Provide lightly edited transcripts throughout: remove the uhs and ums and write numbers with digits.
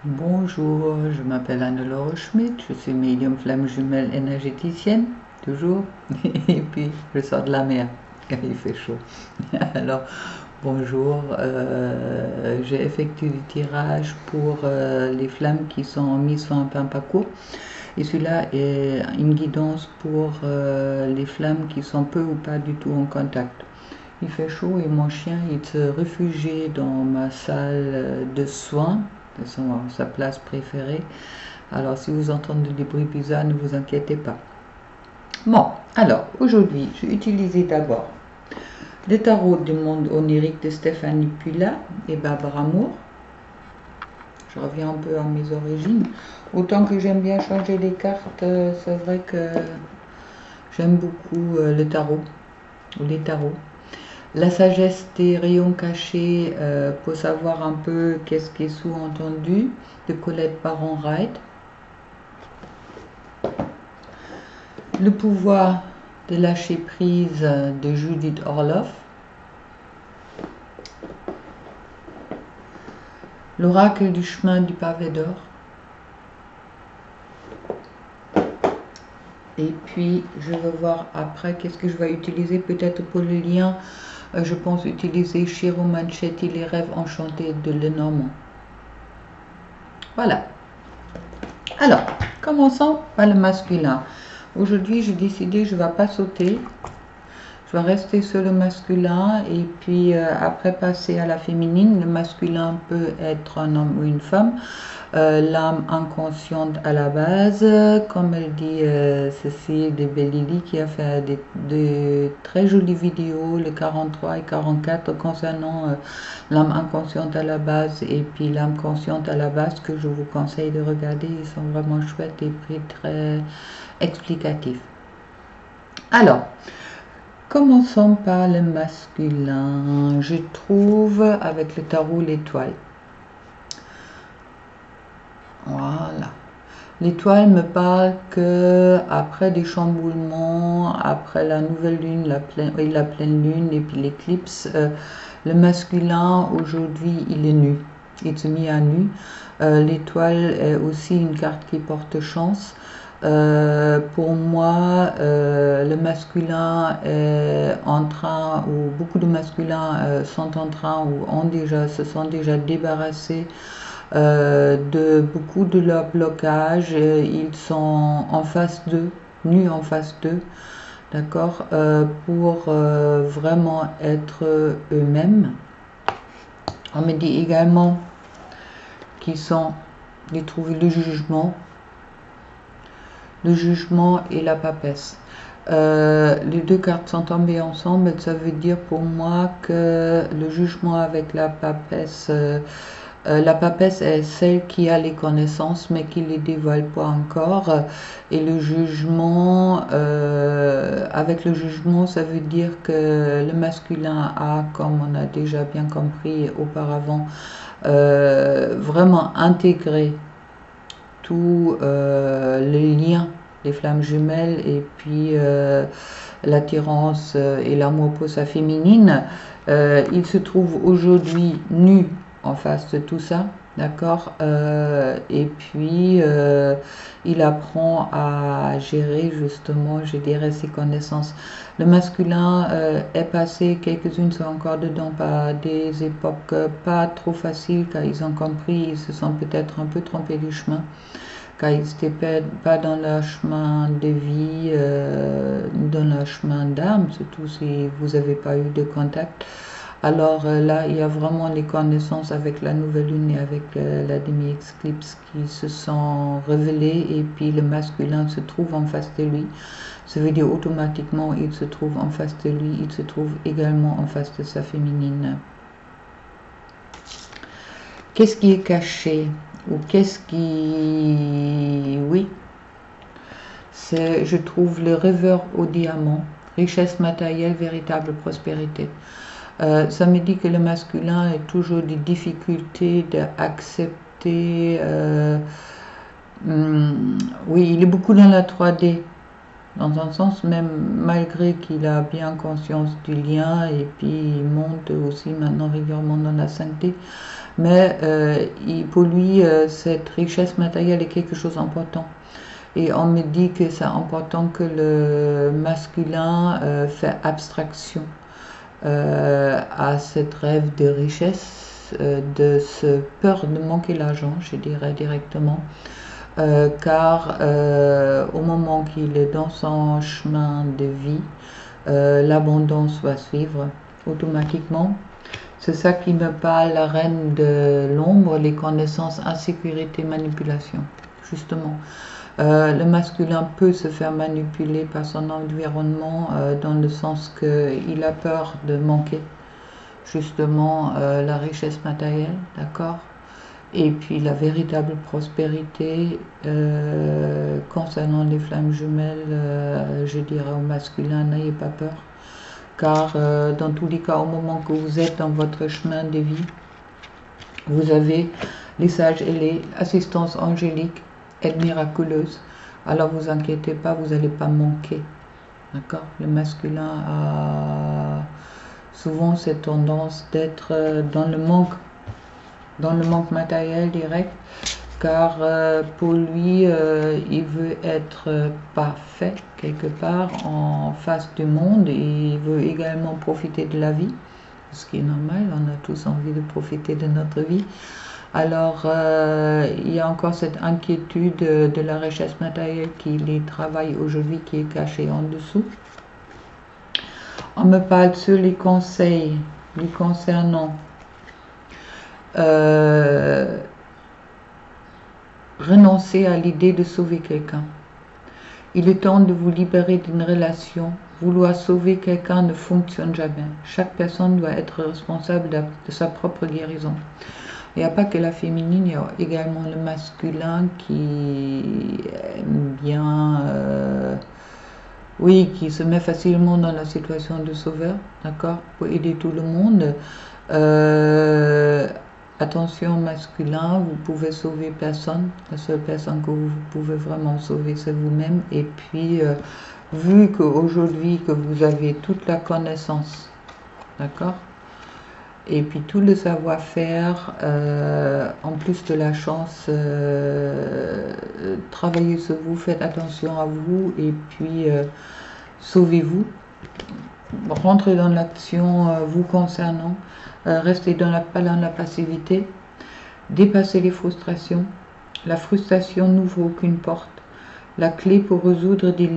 Bonjour, je m'appelle Anne-Laure Schmidt, je suis médium flamme jumelle énergéticienne, toujours, et puis je sors de la mer, car il fait chaud. Alors, bonjour, j'ai effectué le tirage pour les flammes qui sont mises sur un parcours, et celui-là est une guidance pour les flammes qui sont peu ou pas du tout en contact. Il fait chaud et mon chien il se réfugie dans ma salle de soins, de sa place préférée. Alors si vous entendez des bruits bizarres, ne vous inquiétez pas. Bon, alors aujourd'hui, je vais utiliser d'abord le tarot du monde onirique de Stéphanie Pula et Barbara Moore. Je reviens un peu à mes origines. Autant que j'aime bien changer les cartes, c'est vrai que j'aime beaucoup le tarot ou les tarots. La sagesse des rayons cachés pour savoir un peu qu'est-ce qui est sous-entendu de Colette Baron-Wright. Le pouvoir de lâcher prise de Judith Orloff. L'oracle du chemin du pavé d'or. Et puis je vais voir après qu'est-ce que je vais utiliser peut-être pour le lien. Je pense utiliser Shiro Manchetti, les rêves enchantés de Lenormand. Voilà. Alors, commençons par le masculin. Aujourd'hui, j'ai décidé, je ne vais pas sauter. Je vais rester sur le masculin et puis après passer à la féminine. Le masculin peut être un homme ou une femme. L'âme inconsciente à la base, comme elle dit Cécile de Bellili, qui a fait de très jolies vidéos, le 43 et 44, concernant l'âme inconsciente à la base et puis l'âme consciente à la base, que je vous conseille de regarder. Ils sont vraiment chouettes et puis très explicatifs. Alors, commençons par le masculin. Je trouve avec le tarot l'étoile. Voilà. L'étoile me parle que après des chamboulements, après la nouvelle lune, la pleine lune et puis l'éclipse, le masculin aujourd'hui il est nu, il se met à nu. L'étoile est aussi une carte qui porte chance. Pour moi, le masculin est en train, ou beaucoup de masculins sont en train ou se sont déjà débarrassés de beaucoup de leurs blocages. Ils sont en face d'eux, nus en face d'eux, d'accord, pour vraiment être eux-mêmes. On me dit également qu'ils sont de trouver le jugement et la papesse. Les deux cartes sont tombées ensemble, ça veut dire pour moi que le jugement avec la papesse est celle qui a les connaissances mais qui ne les dévoile pas encore. Et le jugement, avec le jugement, ça veut dire que le masculin a, comme on a déjà bien compris auparavant, vraiment intégré tous les liens des flammes jumelles et puis l'attirance et l'amour pour sa féminine. Il se trouve aujourd'hui nu en face de tout ça, d'accord, et puis il apprend à gérer justement, je dirais, ses connaissances. Le masculin est passé, quelques-unes sont encore dedans, par des époques pas trop faciles, car ils ont compris, ils se sont peut-être un peu trompés du chemin, car ils n'étaient pas dans leur chemin de vie, dans leur chemin d'âme, surtout si vous n'avez pas eu de contact. Alors là, il y a vraiment les connaissances avec la nouvelle lune et avec la demi-éclipse qui se sont révélées, et puis le masculin se trouve en face de lui. Ça veut dire automatiquement il se trouve en face de lui, il se trouve également en face de sa féminine. Qu'est-ce qui est caché? Ou qu'est-ce qui... Oui, c'est, je trouve, le rêveur au diamant, richesse matérielle, véritable prospérité. Ça me dit que le masculin a toujours des difficultés d'accepter. Oui, il est beaucoup dans la 3D, dans un sens, même malgré qu'il a bien conscience du lien, et puis il monte aussi maintenant régulièrement dans la 5D. mais pour lui, cette richesse matérielle est quelque chose d'important. Et on me dit que c'est important que le masculin fait abstraction à cette rêve de richesse, de ce peur de manquer l'argent, je dirais directement. Car au moment qu'il est dans son chemin de vie, l'abondance va suivre automatiquement. C'est ça qui me parle, la reine de l'ombre, les connaissances, insécurité, manipulation, justement. Le masculin peut se faire manipuler par son environnement dans le sens qu'il a peur de manquer justement la richesse matérielle, d'accord? Et puis la véritable prospérité concernant les flammes jumelles, je dirais au masculin, n'ayez pas peur. Car dans tous les cas, au moment que vous êtes dans votre chemin de vie, vous avez les sages et les assistances angéliques, aide miraculeuse. Alors vous inquiétez pas, vous n'allez pas manquer. D'accord? Le masculin a souvent cette tendance d'être dans le manque matériel direct, car pour lui, il veut être parfait quelque part en face du monde, et il veut également profiter de la vie, ce qui est normal, on a tous envie de profiter de notre vie. Alors, il y a encore cette inquiétude de la richesse matérielle qui les travaille aujourd'hui, qui est cachée en dessous. On me parle sur les conseils lui concernant. Renoncer à l'idée de sauver quelqu'un. Il est temps de vous libérer d'une relation. Vouloir sauver quelqu'un ne fonctionne jamais. Chaque personne doit être responsable de sa propre guérison. Il n'y a pas que la féminine, il y a également le masculin qui aime bien, oui, qui se met facilement dans la situation de sauveur, d'accord, pour aider tout le monde. Attention masculin, vous pouvez sauver personne. La seule personne que vous pouvez vraiment sauver, c'est vous-même. Et puis, vu qu'aujourd'hui, que vous avez toute la connaissance, d'accord, et puis tout le savoir-faire, en plus de la chance, travaillez sur vous, faites attention à vous, et puis sauvez-vous, rentrez dans l'action vous concernant, restez pas dans la passivité, dépassez les frustrations. La frustration n'ouvre aucune porte. La clé pour résoudre des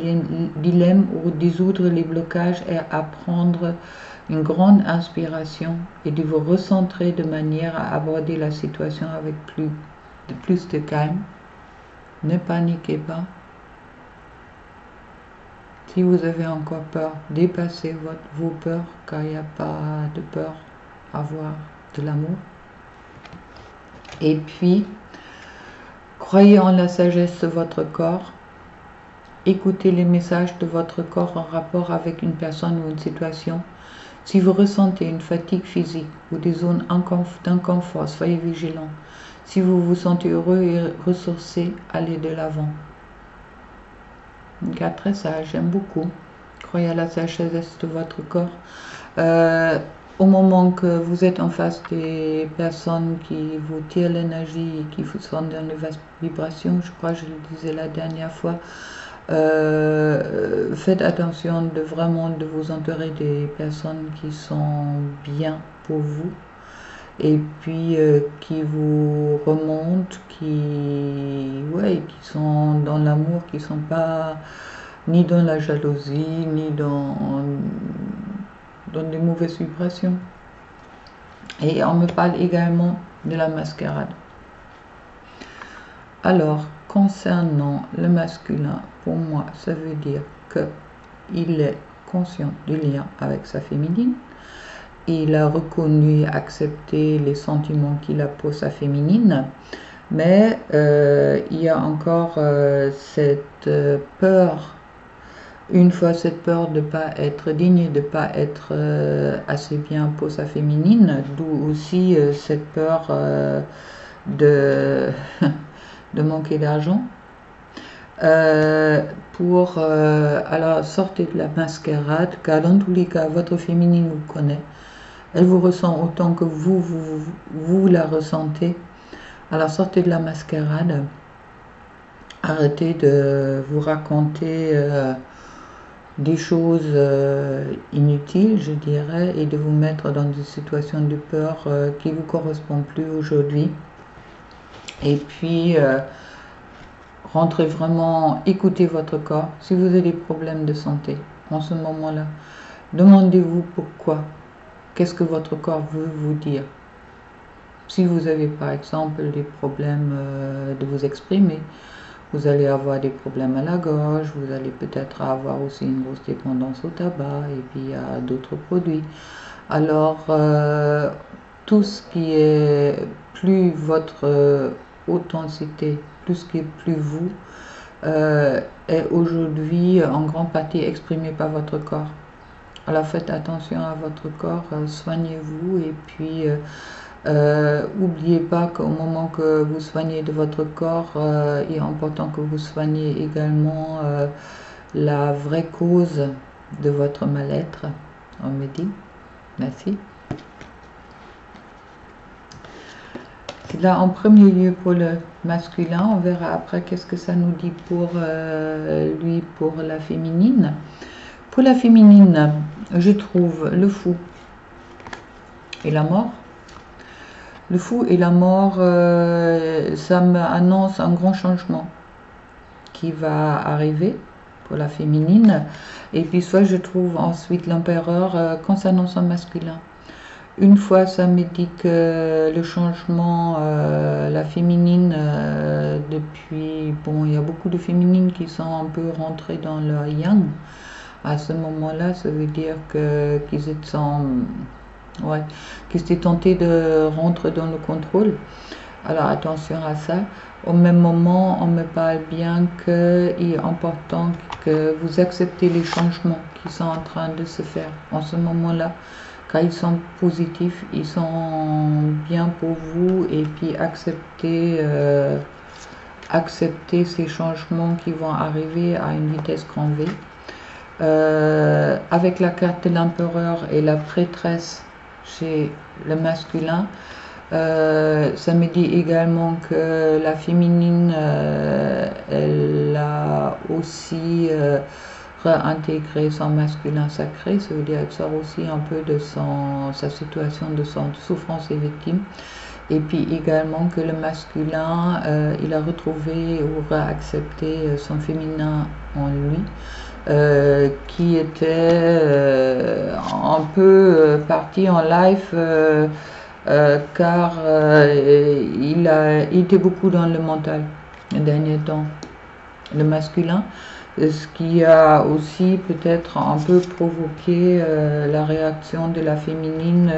dilemmes ou dissoudre les blocages est apprendre une grande inspiration et de vous recentrer de manière à aborder la situation avec plus de calme. Ne paniquez pas. Si vous avez encore peur, dépassez vos peurs, car il n'y a pas de peur à avoir de l'amour. Et puis, croyez en la sagesse de votre corps. Écoutez les messages de votre corps en rapport avec une personne ou une situation. Si vous ressentez une fatigue physique ou des zones d'inconfort, soyez vigilant. Si vous vous sentez heureux et ressourcé, allez de l'avant. Un gars très sage, j'aime beaucoup. Croyez à la sagesse de votre corps. Au moment que vous êtes en face des personnes qui vous tirent l'énergie et qui vous sont dans les vibrations, je crois que je le disais la dernière fois, faites attention de vraiment de vous entourer des personnes qui sont bien pour vous et puis qui vous remontent, qui sont dans l'amour, qui sont pas ni dans la jalousie ni dans des mauvaises vibrations. Et on me parle également de la mascarade. Alors, concernant le masculin, pour moi, ça veut dire qu'il est conscient du lien avec sa féminine. Il a reconnu et accepté les sentiments qu'il a pour sa féminine. Mais il y a encore cette peur, une fois cette peur de ne pas être digne, de ne pas être assez bien pour sa féminine, d'où aussi cette peur de manquer d'argent. Alors sortez de la mascarade, car dans tous les cas, votre féminine vous connaît. Elle vous ressent autant que vous la ressentez. Alors sortez de la mascarade. Arrêtez de vous raconter des choses inutiles, je dirais, et de vous mettre dans des situations de peur qui ne vous correspondent plus aujourd'hui. Et puis, rentrez vraiment, écoutez votre corps. Si vous avez des problèmes de santé en ce moment-là, demandez-vous pourquoi. Qu'est-ce que votre corps veut vous dire? Si vous avez par exemple des problèmes de vous exprimer, vous allez avoir des problèmes à la gorge, vous allez peut-être avoir aussi une grosse dépendance au tabac et puis à d'autres produits. Alors, tout ce qui est plus votre authenticité, tout ce qui est plus vous, est aujourd'hui en grande partie exprimé par votre corps. Alors faites attention à votre corps, soignez-vous et puis n'oubliez pas qu'au moment que vous soignez de votre corps, il est important que vous soigniez également la vraie cause de votre mal-être. On me dit, merci. C'est là en premier lieu pour le masculin, on verra après qu'est-ce que ça nous dit pour lui, pour la féminine. Pour la féminine, je trouve le fou et la mort. Le fou et la mort, ça m'annonce un grand changement qui va arriver pour la féminine. Et puis soit je trouve ensuite l'empereur quand ça annonce un masculin. Une fois ça me dit que le changement, la féminine, depuis, bon, il y a beaucoup de féminines qui sont un peu rentrées dans leur yang. À ce moment-là, ça veut dire qu'ils étaient ouais, qu'ils étaient tentés de rentrer dans le contrôle. Alors attention à ça. Au même moment, on me parle bien qu'il est important que vous acceptez les changements qui sont en train de se faire en ce moment-là. Quand ils sont positifs, ils sont bien pour vous et puis accepter ces changements qui vont arriver à une vitesse grand V. Avec la carte de l'empereur et la prêtresse chez le masculin, ça me dit également que la féminine, elle a aussi réintégré son masculin sacré, ça veut dire qu'elle sort aussi un peu de sa situation de souffrance et victime. Et puis également que le masculin, il a retrouvé ou réaccepté son féminin en lui. Qui était un peu parti en live car il était beaucoup dans le mental les derniers temps, le masculin, ce qui a aussi peut-être un peu provoqué la réaction de la féminine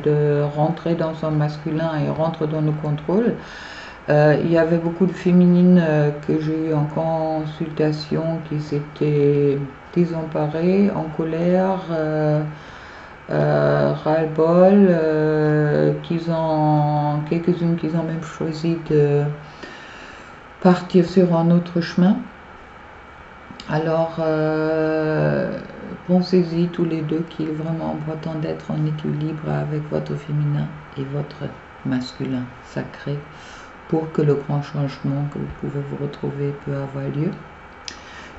de rentrer dans son masculin et rentrer dans le contrôle. Il y avait beaucoup de féminines que j'ai eu en consultation qui s'étaient désemparées, en colère, ras-le-bol, quelques-unes qui ont même choisi de partir sur un autre chemin. Alors, pensez-y tous les deux qu'il est vraiment important d'être en équilibre avec votre féminin et votre masculin sacré, pour que le grand changement que vous pouvez vous retrouver peut avoir lieu.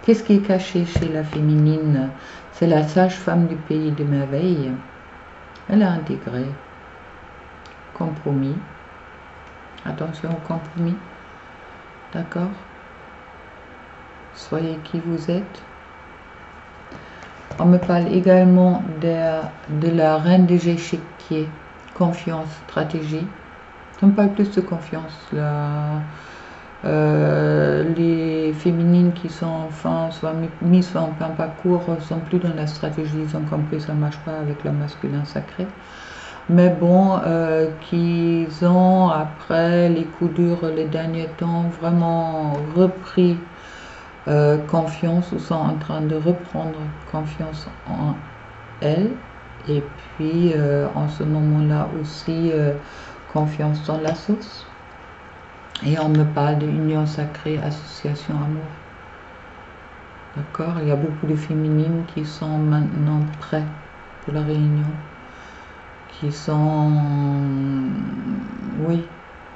Qu'est-ce qui est caché chez la féminine? C'est la sage-femme du pays des merveilles. Elle a intégré compromis. Attention au compromis. D'accord? Soyez qui vous êtes. On me parle également de la reine des échiquiers. Confiance, stratégie. On parle plus de confiance. Les féminines qui sont enfin soit mises soit en plein parcours sont plus dans la stratégie. Ils ont compris que ça ne marche pas avec le masculin sacré. Mais bon, qu'ils ont après les coups durs les derniers temps vraiment repris confiance ou sont en train de reprendre confiance en elles. Et puis en ce moment-là aussi confiance dans la source. Et on me parle de union sacrée, association amour. D'accord? Il y a beaucoup de féminines qui sont maintenant prêtes pour la réunion. qui sont, oui,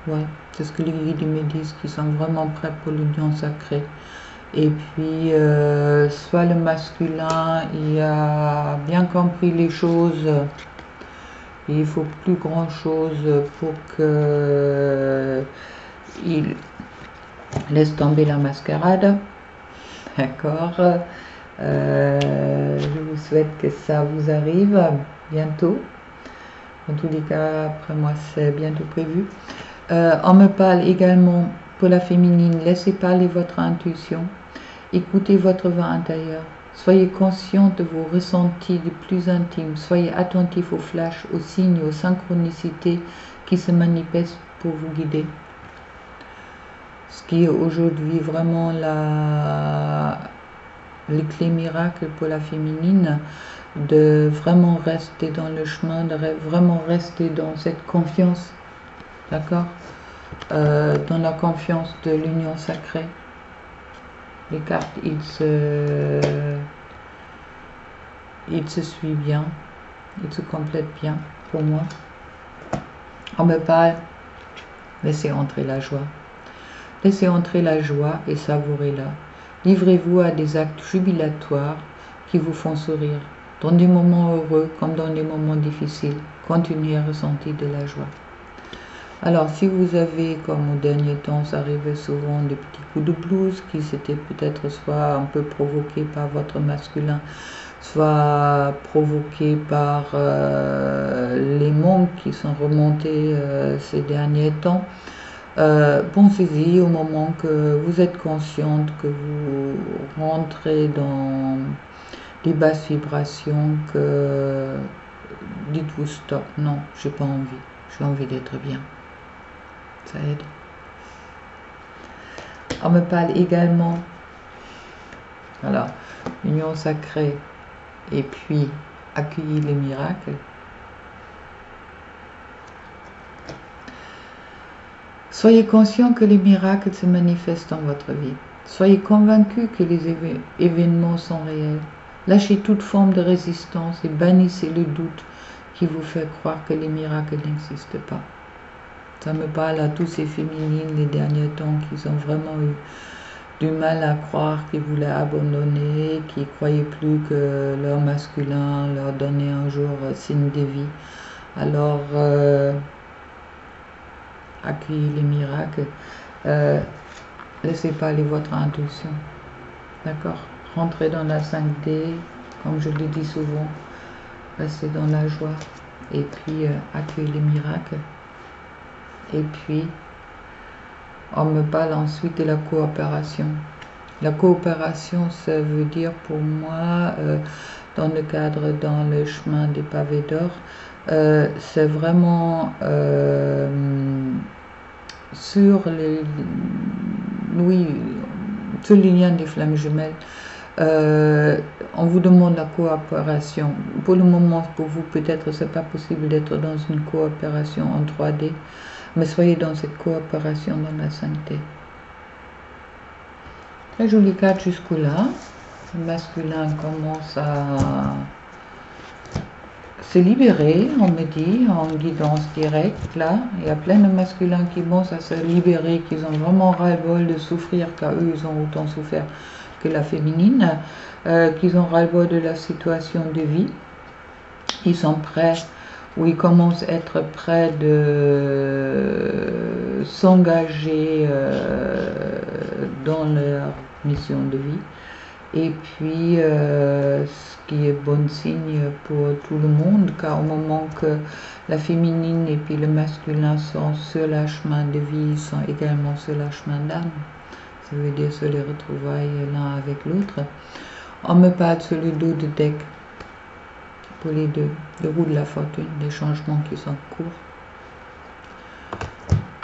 ouais, c'est ce que les guides me disent, qui sont vraiment prêts pour l'union sacrée. Et puis, soit le masculin, il a bien compris les choses, et il faut plus grand chose pour que il laisse tomber la mascarade, d'accord. Je vous souhaite que ça vous arrive bientôt. En tous les cas, après moi, c'est bientôt prévu. On me parle également pour la féminine. Laissez parler votre intuition. Écoutez votre voix intérieure. Soyez conscient de vos ressentis les plus intimes. Soyez attentif aux flashs, aux signes, aux synchronicités qui se manifestent pour vous guider. Ce qui est aujourd'hui vraiment les clés miracles pour la féminine, de vraiment rester dans le chemin, de vraiment rester dans cette confiance, d'accord, dans la confiance de l'union sacrée. Les cartes, ils se suivent bien, ils se complètent bien pour moi. On me parle, laissez entrer la joie. Laissez entrer la joie et savourez-la. Livrez-vous à des actes jubilatoires qui vous font sourire. Dans des moments heureux comme dans des moments difficiles, continuez à ressentir de la joie. Alors, si vous avez, comme au dernier temps, ça arrivait souvent des petits coups de blues qui s'étaient peut-être soit un peu provoqués par votre masculin, soit provoqués par les mondes qui sont remontés ces derniers temps, pensez-y au moment que vous êtes consciente, que vous rentrez dans les basses vibrations, que dites-vous stop, non, j'ai pas envie, j'ai envie d'être bien. Ça aide. On me parle également, alors, union sacrée, et puis accueillir les miracles. Soyez conscient que les miracles se manifestent dans votre vie. Soyez convaincus que les événements sont réels. Lâchez toute forme de résistance et bannissez le doute qui vous fait croire que les miracles n'existent pas. Ça me parle à tous ces féminines les derniers temps qui ont vraiment eu du mal à croire, qui voulaient abandonner, qui ne croyaient plus que leur masculin leur donnait un jour signe de vie. Alors, accueillez les miracles. Laissez parler votre intuition. D'accord? Rentrez dans la 5D, comme je le dis souvent. Restez dans la joie. Et puis, accueillez les miracles. Et puis, on me parle ensuite de la coopération. La coopération, ça veut dire pour moi, dans le cadre, dans le chemin des pavés d'or, c'est vraiment sur les liens des flammes jumelles. On vous demande la coopération. Pour le moment, pour vous, peut-être c'est pas possible d'être dans une coopération en 3D, mais soyez dans cette coopération dans la 5D. Très jolie carte jusque-là. Le masculin commence à se libérer, on me dit, en guidance directe, là. Il y a plein de masculins qui commencent à se libérer, qui ont vraiment ras-le-bol de souffrir, car eux, ils ont autant souffert que la féminine, qu'ils ont ras-le-bol de la situation de vie. Ils sont prêts, ou ils commencent à être prêts de s'engager dans leur mission de vie. Et puis, ce qui est bon signe pour tout le monde, car au moment que la féminine et puis le masculin sont sur le chemin de vie, ils sont également sur le chemin d'âme. Ça veut dire sur les retrouvailles l'un avec l'autre. On me parle sur le dos de deck pour les deux, le roue de la fortune, des changements qui sont courts.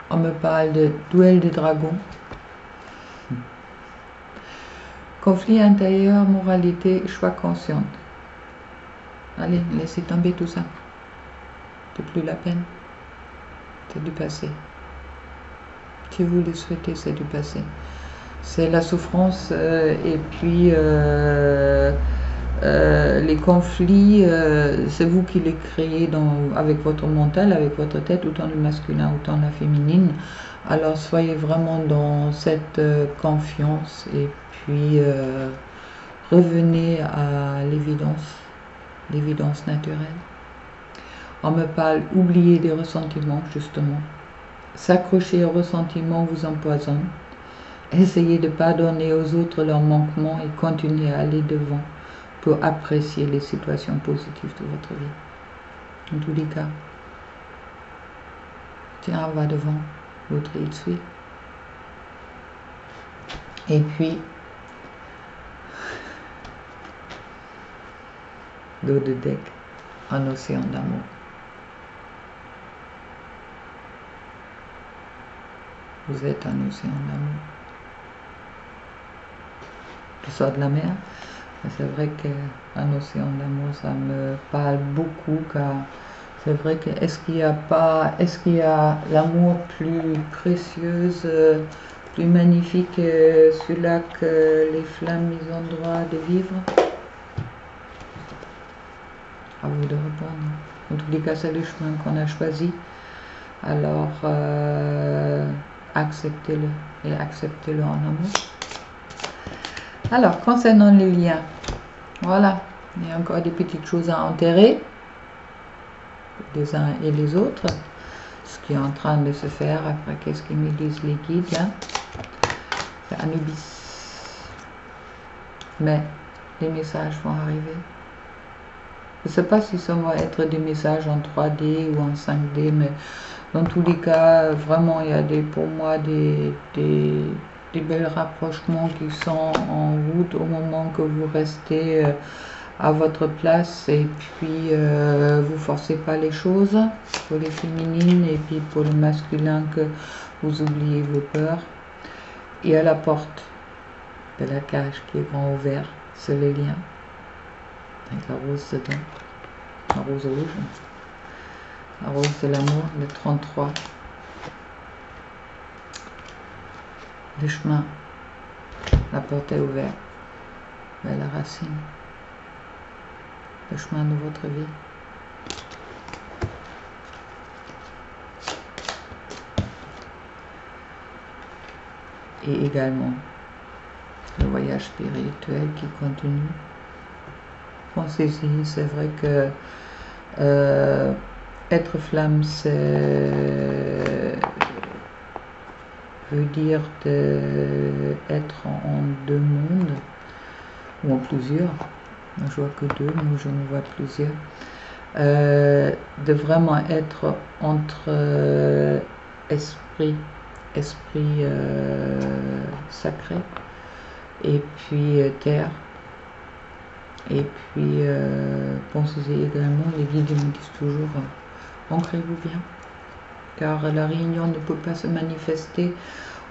On me parle de duel de dragons. Conflit intérieur, moralité, choix consciente. Allez, laissez tomber tout ça. C'est plus la peine. C'est du passé. Si vous le souhaitez, c'est du passé. C'est la souffrance et puis les conflits, c'est vous qui les créez avec votre mental, avec votre tête, autant le masculin, autant la féminine. Alors soyez vraiment dans cette confiance et puis revenez à l'évidence naturelle. On me parle, oubliez des ressentiments justement. S'accrocher aux ressentiments vous empoisonne. Essayez de pardonner aux autres leurs manquements et continuez à aller devant pour apprécier les situations positives de votre vie. En tous les cas, tiens, va devant, l'autre il suit. Et puis, dos de deck, un océan d'amour. Vous êtes un océan d'amour. Je sors de la mer. C'est vrai qu'un océan d'amour, ça me parle beaucoup, car c'est vrai que est-ce qu'il y a l'amour plus précieuse, plus magnifique que celui-là que les flammes ils ont droit de vivre? À vous de répondre. En tous les cas, c'est le chemin qu'on a choisi. Alors, acceptez-le et acceptez-le en amour. Alors, concernant les liens, voilà, il y a encore des petites choses à enterrer, les uns et les autres, ce qui est en train de se faire. Après, qu'est-ce qu'ils me disent les guides là? C'est Anubis. Mais les messages vont arriver. Je ne sais pas si ça va être des messages en 3D ou en 5D, mais dans tous les cas, vraiment, il y a pour moi des belles rapprochements qui sont en route au moment que vous restez à votre place, et puis vous forcez pas les choses pour les féminines, et puis pour le masculin que vous oubliez vos peurs. Et à la porte de la cage qui est grand ouvert, c'est les liens avec la rose dedans, la rose rouge, la rose de l'amour, le 33. Le chemin, la porte est ouverte vers la racine, le chemin de votre vie. Et également le voyage spirituel qui continue. Pensez-y, c'est vrai que être flamme, veut dire être en deux mondes, ou en plusieurs. Je vois que deux, moi je ne vois plusieurs. De vraiment être entre esprit sacré, et puis terre. Et puis pensez-y également, les guides me disent toujours, ancrez-vous bien, car la réunion ne peut pas se manifester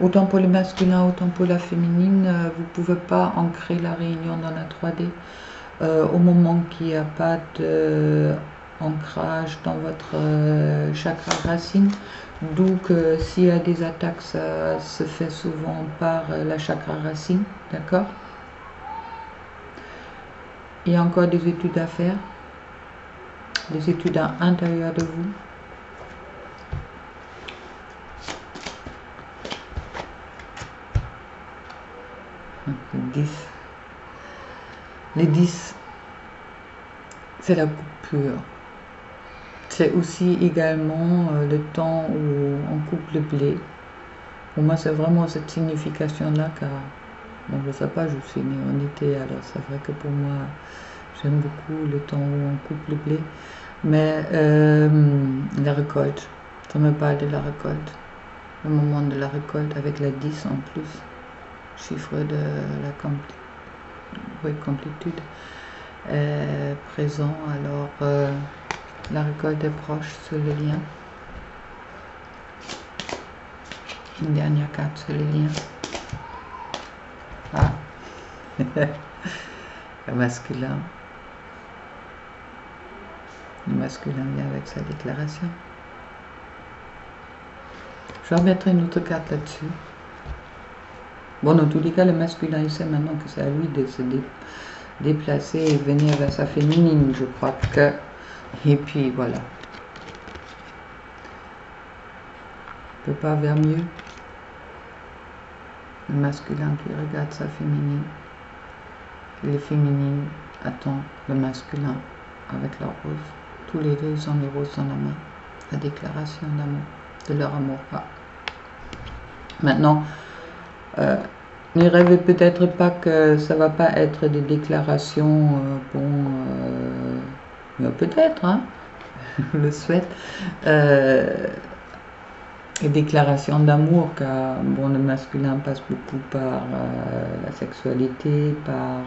autant pour le masculin, autant pour la féminine. Vous ne pouvez pas ancrer la réunion dans la 3D au moment qu'il n'y a pas d'ancrage dans votre chakra racine. Donc s'il y a des attaques, ça se fait souvent par la chakra racine, d'accord? Il y a encore des études à faire, des études à l'intérieur de vous. Les 10, c'est la coupure. C'est aussi également le temps où on coupe le blé. Pour moi, c'est vraiment cette signification-là, car bon, je ne sais pas, je suis née en été, alors c'est vrai que pour moi, j'aime beaucoup le temps où on coupe le blé. Mais la récolte, ça me parle de la récolte. Le moment de la récolte avec la 10 en plus, chiffre de la complétude présent. Alors la récolte est proche sur le lien. Une dernière carte sur les liens. Ah, le masculin. Le masculin vient avec sa déclaration. Je vais remettre une autre carte là-dessus. Bon, dans tous les cas, le masculin, il sait maintenant que c'est à lui de déplacer et venir vers sa féminine, je crois que... Et puis voilà. On ne peut pas vers mieux. Le masculin qui regarde sa féminine. Les féminines attendent le masculin avec leur rose. Tous les deux, ils ont les roses dans la main. La déclaration d'amour, de leur amour. Ah. Maintenant, ne rêvez peut-être pas que ça va pas être des déclarations, peut-être, hein, je le souhaite, des déclarations d'amour, car bon, le masculin passe beaucoup par la sexualité, par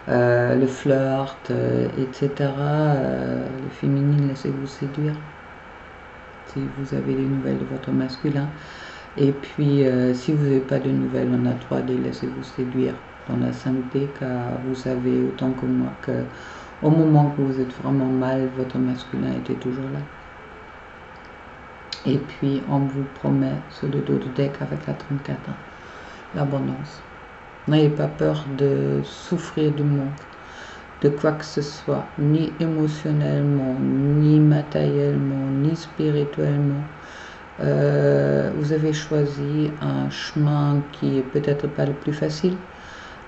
le flirt, etc. Le féminin, laissez-vous séduire si vous avez des nouvelles de votre masculin. Et puis, si vous n'avez pas de nouvelles, on a droit de laisser-vous séduire dans la 5D, car vous savez autant que moi que au moment que vous êtes vraiment mal, votre masculin était toujours là. Et puis, on vous promet sur le dos du deck avec la 34 ans, l'abondance. N'ayez pas peur de souffrir du manque, de quoi que ce soit, ni émotionnellement, ni matériellement, ni spirituellement. Vous avez choisi un chemin qui est peut-être pas le plus facile,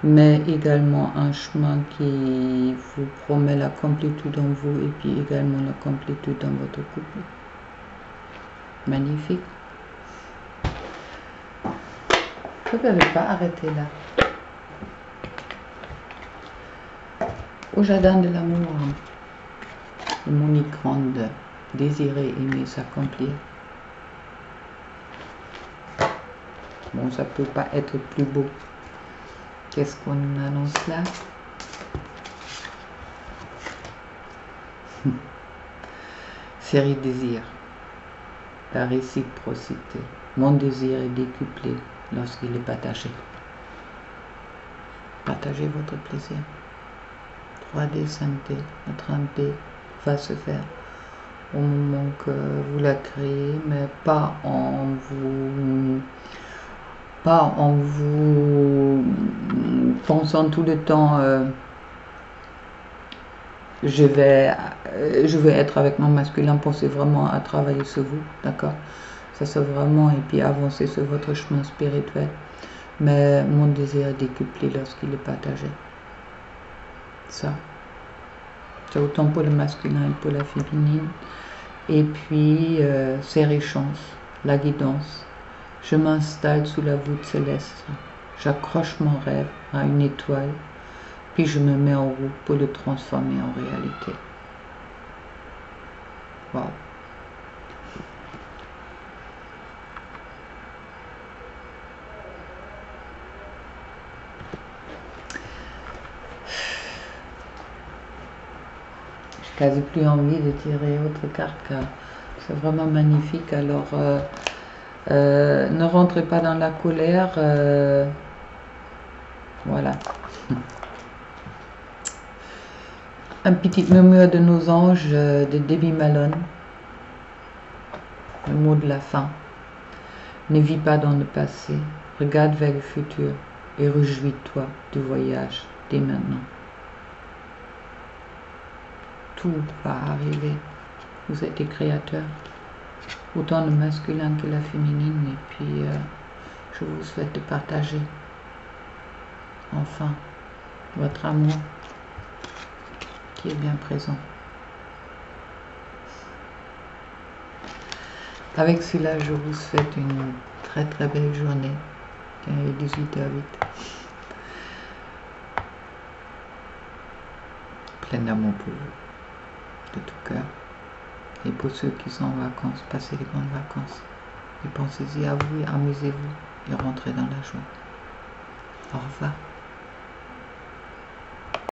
mais également un chemin qui vous promet la complétude en vous et puis également la complétude dans votre couple. Magnifique. Je ne vais pas arrêter là. Au jardin de l'amour, le monique grande, désirer, aimer, s'accomplir. Bon, ça peut pas être plus beau. Qu'est-ce qu'on annonce là? Série désir. La réciprocité. Mon désir est décuplé lorsqu'il est partagé. Partagez votre plaisir. 3D, 5D, la 30D va se faire au moment que vous la créez, mais pas en vous pensant tout le temps je vais être avec mon masculin. Pensez vraiment à travailler sur vous, d'accord? Ça c'est vraiment, et puis avancer sur votre chemin spirituel. Mais mon désir est décuplé lorsqu'il est partagé. Ça, c'est autant pour le masculin et pour la féminine. Et puis, serrer chance, la guidance. Je m'installe sous la voûte céleste. J'accroche mon rêve à une étoile, puis je me mets en route pour le transformer en réalité. Wow. J'ai quasi plus envie de tirer autre carte car c'est vraiment magnifique. Alors, ne rentrez pas dans la colère. Voilà. Un petit murmure de nos anges de Debbie Malone. Le mot de la fin. Ne vis pas dans le passé. Regarde vers le futur et réjouis-toi du voyage dès maintenant. Tout va arriver. Vous êtes des créateurs. Autant le masculin que la féminine. Et puis, je vous souhaite de partager enfin votre amour qui est bien présent. Avec cela, je vous souhaite une très très belle journée. Il est 18h08. Plein d'amour pour vous, de tout cœur. Et pour ceux qui sont en vacances, passez les bonnes vacances. Et pensez-y à vous, amusez-vous et rentrez dans la joie. Au revoir.